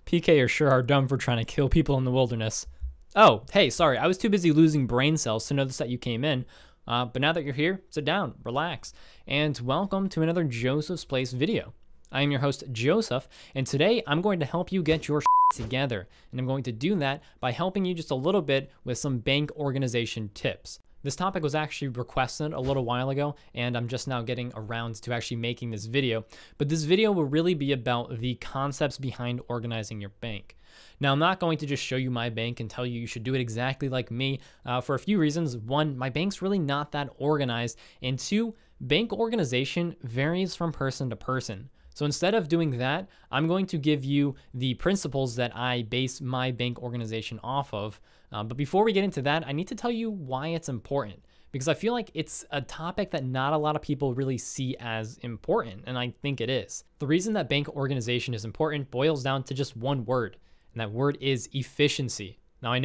PK are sure are dumb for trying to kill people in the wilderness. Oh, hey, sorry, I was too busy losing brain cells to notice that you came in. But now that you're here, sit down, relax, and welcome to another Joseph's Place video. I am your host, Joseph, and today I'm going to help you get your together. And I'm going to do that by helping you just a little bit with some bank organization tips. This topic was actually requested a little while ago, and I'm just now getting around to actually making this video. But this video will really be about the concepts behind organizing your bank. Now, I'm not going to just show you my bank and tell you should do it exactly like me for a few reasons. One, my bank's really not that organized. And two, bank organization varies from person to person. So instead of doing that, I'm going to give you the principles that I base my bank organization off of. But before we get into that, I need to tell you why it's important, because I feel like it's a topic that not a lot of people really see as important, and I think it is. The reason that bank organization is important boils down to just one word, and that word is efficiency. Now, I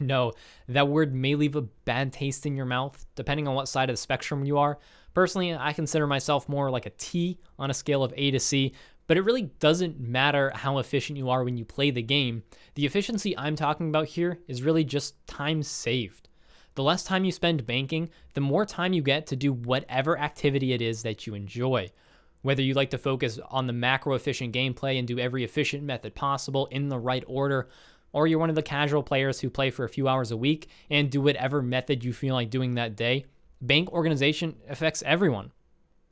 know that word may leave a bad taste in your mouth, depending on what side of the spectrum you are. Personally, I consider myself more like a T on a scale of A to C, but it really doesn't matter how efficient you are when you play the game. The efficiency I'm talking about here is really just time saved. The less time you spend banking, the more time you get to do whatever activity it is that you enjoy. Whether you like to focus on the macro efficient gameplay and do every efficient method possible in the right order, or you're one of the casual players who play for a few hours a week and do whatever method you feel like doing that day, bank organization affects everyone.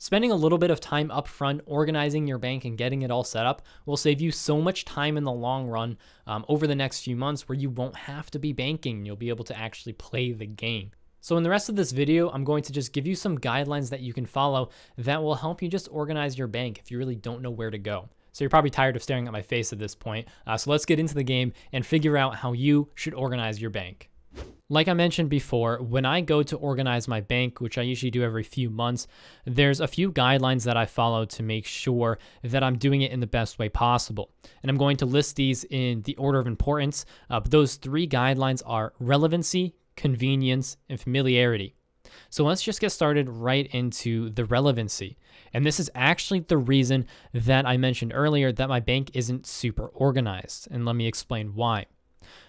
Spending a little bit of time up front organizing your bank and getting it all set up will save you so much time in the long run over the next few months where you won't have to be banking. You'll be able to actually play the game. So in the rest of this video, I'm going to just give you some guidelines that you can follow that will help you just organize your bank if you really don't know where to go. So you're probably tired of staring at my face at this point. So let's get into the game and figure out how you should organize your bank. Like I mentioned before, when I go to organize my bank, which I usually do every few months, there's a few guidelines that I follow to make sure that I'm doing it in the best way possible. And I'm going to list these in the order of importance. But those three guidelines are relevancy, convenience, and familiarity. So let's just get started right into the relevancy. And this is actually the reason that I mentioned earlier that my bank isn't super organized. And let me explain why.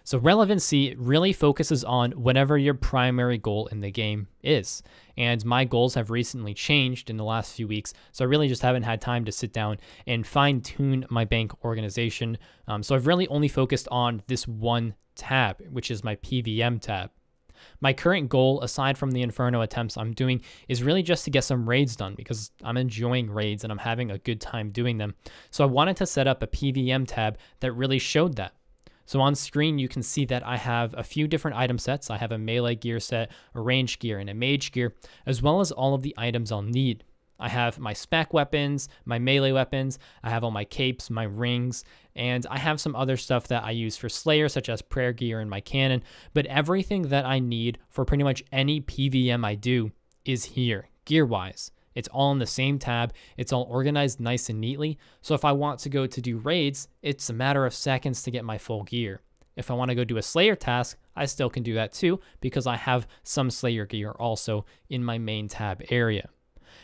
So relevancy really focuses on whatever your primary goal in the game is. And my goals have recently changed in the last few weeks, so I really just haven't had time to sit down and fine-tune my bank organization. So I've really only focused on this one tab, which is my PVM tab. My current goal, aside from the Inferno attempts I'm doing, is really just to get some raids done because I'm enjoying raids and I'm having a good time doing them. So I wanted to set up a PVM tab that really showed that. So on screen, you can see that I have a few different item sets. I have a melee gear set, a range gear, and a mage gear, as well as all of the items I'll need. I have my spec weapons, my melee weapons, I have all my capes, my rings, and I have some other stuff that I use for Slayer, such as prayer gear and my cannon, but everything that I need for pretty much any PVM I do is here, gear-wise. It's all in the same tab. It's all organized nice and neatly. So if I want to go to do raids, it's a matter of seconds to get my full gear. If I want to go do a Slayer task, I still can do that too because I have some Slayer gear also in my main tab area.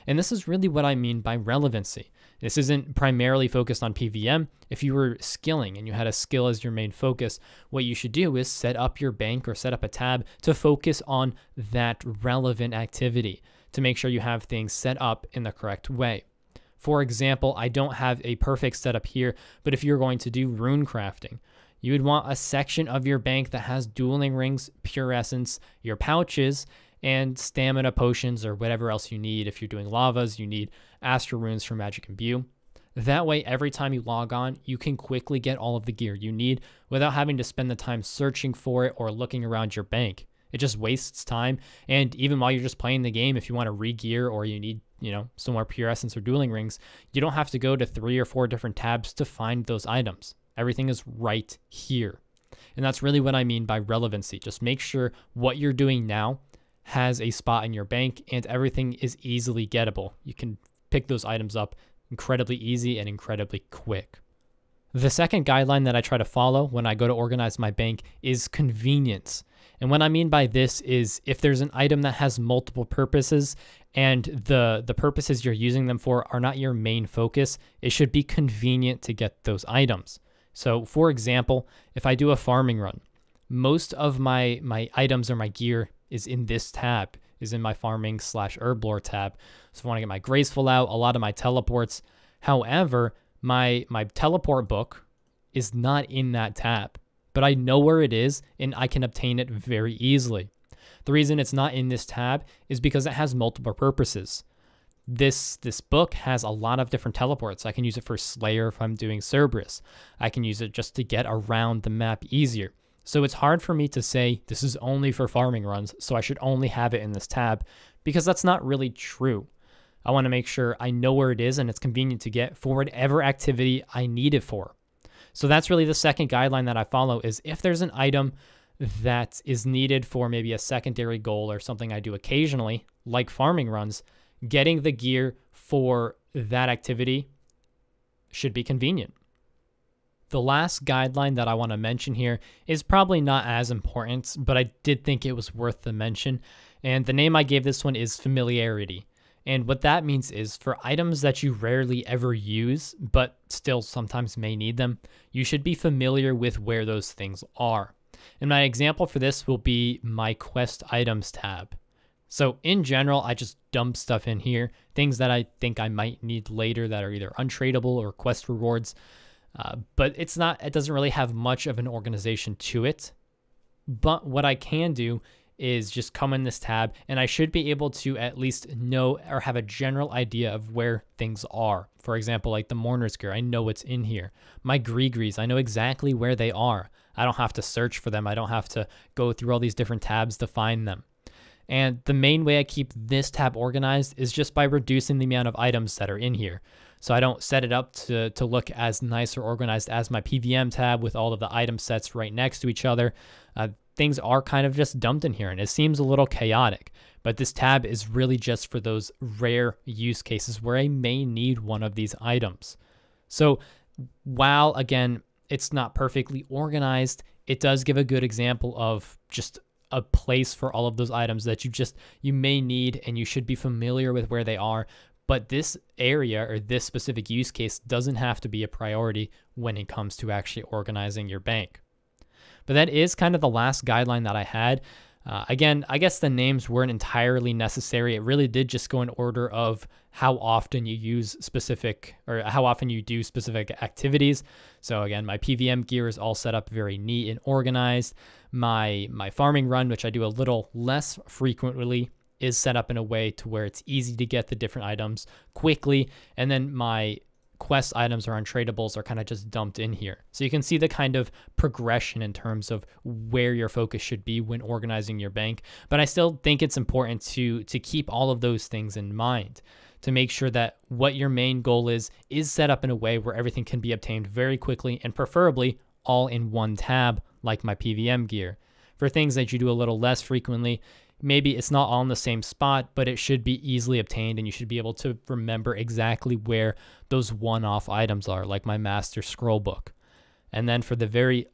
And this is really what I mean by relevancy. This isn't primarily focused on PVM. If you were skilling and you had a skill as your main focus, what you should do is set up your bank or set up a tab to focus on that relevant activity, to make sure you have things set up in the correct way. For example, I don't have a perfect setup here, but if you're going to do rune crafting, you would want a section of your bank that has dueling rings, pure essence, your pouches, and stamina potions or whatever else you need. If you're doing lavas, you need astral runes for magic imbue. That way, every time you log on, you can quickly get all of the gear you need without having to spend the time searching for it or looking around your bank. It just wastes time. And even while you're just playing the game, if you want to re-gear or you need, some more pure essence or dueling rings, you don't have to go to 3 or 4 different tabs to find those items. Everything is right here. And that's really what I mean by relevancy. Just make sure what you're doing now has a spot in your bank and everything is easily gettable. You can pick those items up incredibly easy and incredibly quick. The second guideline that I try to follow when I go to organize my bank is convenience. And what I mean by this is if there's an item that has multiple purposes and the purposes you're using them for are not your main focus, it should be convenient to get those items. So for example, if I do a farming run, most of my items or my gear is in this tab, is in my farming / herb lore tab. So if I want to get my graceful out, a lot of my teleports. However, my teleport book is not in that tab, but I know where it is and I can obtain it very easily. The reason it's not in this tab is because it has multiple purposes. This book has a lot of different teleports. I can use it for Slayer if I'm doing Cerberus. I can use it just to get around the map easier. So it's hard for me to say this is only for farming runs, so I should only have it in this tab, because that's not really true. I want to make sure I know where it is and it's convenient to get for whatever activity I need it for. So that's really the second guideline that I follow, is if there's an item that is needed for maybe a secondary goal or something I do occasionally, like farming runs, getting the gear for that activity should be convenient. The last guideline that I want to mention here is probably not as important, but I did think it was worth the mention. And the name I gave this one is Familiarity. And what that means is for items that you rarely ever use, but still sometimes may need them, you should be familiar with where those things are. And my example for this will be my quest items tab. So in general, I just dump stuff in here, things that I think I might need later that are either untradeable or quest rewards. But it doesn't really have much of an organization to it. But what I can do is just come in this tab, and I should be able to at least know or have a general idea of where things are. For example, like the Mourner's Gear, I know what's in here. My Grigris, I know exactly where they are. I don't have to search for them. I don't have to go through all these different tabs to find them. And the main way I keep this tab organized is just by reducing the amount of items that are in here. So I don't set it up to look as nice or organized as my PVM tab with all of the item sets right next to each other. Things are kind of just dumped in here, and it seems a little chaotic. But this tab is really just for those rare use cases where I may need one of these items. So while, again, it's not perfectly organized, it does give a good example of just a place for all of those items that you may need, and you should be familiar with where they are. But this area or this specific use case doesn't have to be a priority when it comes to actually organizing your bank. But that is kind of the last guideline that I had. Again, I guess the names weren't entirely necessary. It really did just go in order of how often you use specific, or how often you do specific activities. So again, my PVM gear is all set up very neat and organized. My farming run, which I do a little less frequently, is set up in a way to where it's easy to get the different items quickly. And then my quest items or untradables are kind of just dumped in here. So you can see the kind of progression in terms of where your focus should be when organizing your bank. But I still think it's important to keep all of those things in mind, to make sure that what your main goal is set up in a way where everything can be obtained very quickly, and preferably all in one tab, like my PVM gear. For things that you do a little less frequently, maybe it's not all in the same spot, but it should be easily obtained, and you should be able to remember exactly where those one-off items are, like my Master Scroll Book. And then for the very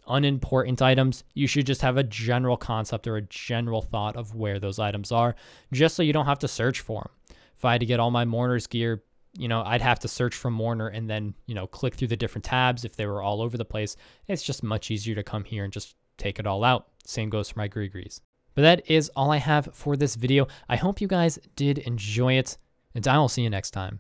unimportant items, you should just have a general concept or a general thought of where those items are, just so you don't have to search for them. If I had to get all my Mourner's gear, I'd have to search for Mourner and then, click through the different tabs if they were all over the place. It's just much easier to come here and just take it all out. Same goes for my Grigris. But that is all I have for this video. I hope you guys did enjoy it, and I will see you next time.